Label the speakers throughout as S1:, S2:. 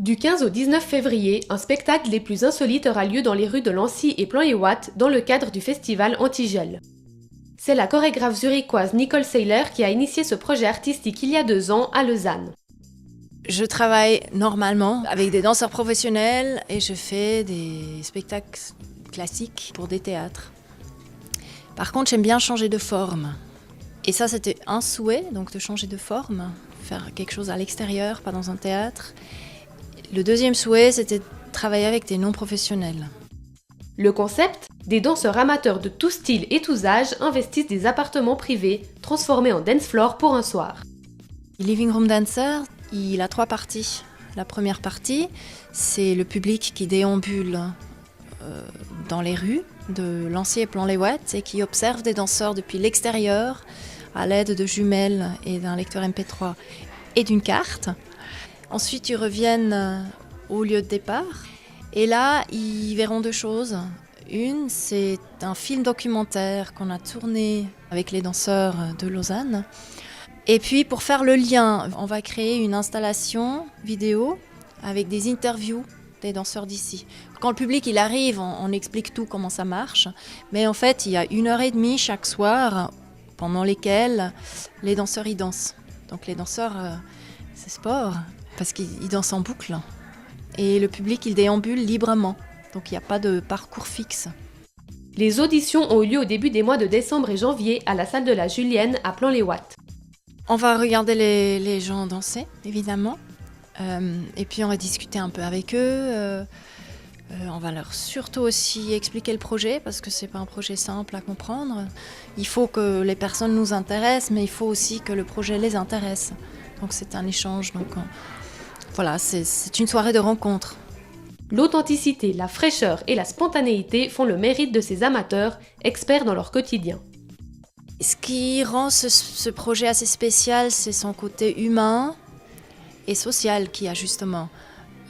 S1: Du 15 au 19 février, un spectacle des plus insolites aura lieu dans les rues de Lancy et Plan-les-Ouates dans le cadre du festival Antigel. C'est la chorégraphe zurichoise Nicole Seiler qui a initié ce projet artistique il y a 2 ans à Lausanne.
S2: Je travaille normalement avec des danseurs professionnels et je fais des spectacles classiques pour des théâtres. Par contre, j'aime bien changer de forme. Et ça, c'était un souhait, donc de changer de forme, faire quelque chose à l'extérieur, pas dans un théâtre. Le deuxième souhait, c'était de travailler avec des non-professionnels.
S1: Le concept, des danseurs amateurs de tout style et tous âges investissent des appartements privés transformés en dance floor pour un soir.
S2: Living Room Dancer, il a 3 parties. La première partie, c'est le public qui déambule dans les rues de Lancy et Plan-les-Ouates et qui observe des danseurs depuis l'extérieur à l'aide de jumelles et d'un lecteur MP3 et d'une carte. Ensuite, ils reviennent au lieu de départ. Et là, ils verront 2 choses. Une, c'est un film documentaire qu'on a tourné avec les danseurs de Lausanne. Et puis, pour faire le lien, on va créer une installation vidéo avec des interviews des danseurs d'ici. Quand le public il arrive, on explique tout, comment ça marche. Mais en fait, il y a 1h30 chaque soir pendant lesquelles les danseurs y dansent. Donc les danseurs, c'est sport, parce qu'ils dansent en boucle. Et le public, il déambule librement. Donc il n'y a pas de parcours fixe.
S1: Les auditions ont eu lieu au début des mois de décembre et janvier à la salle de la Julienne à Plan-les-Ouates.
S2: On va regarder les gens danser, évidemment. Et puis on va discuter un peu avec eux. On va leur surtout aussi expliquer le projet, parce que c'est pas un projet simple à comprendre. Il faut que les personnes nous intéressent, mais il faut aussi que le projet les intéresse. Donc c'est un échange. Donc voilà, c'est une soirée de rencontre.
S1: L'authenticité, la fraîcheur et la spontanéité font le mérite de ces amateurs, experts dans leur quotidien.
S2: Ce qui rend ce projet assez spécial, c'est son côté humain et social qu'il y a justement.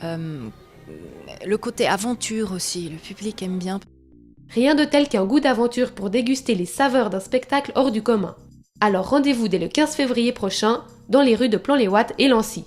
S2: Le côté aventure aussi, le public aime bien.
S1: Rien de tel qu'un goût d'aventure pour déguster les saveurs d'un spectacle hors du commun. Alors rendez-vous dès le 15 février prochain dans les rues de Plan-les-Ouates et Lancy.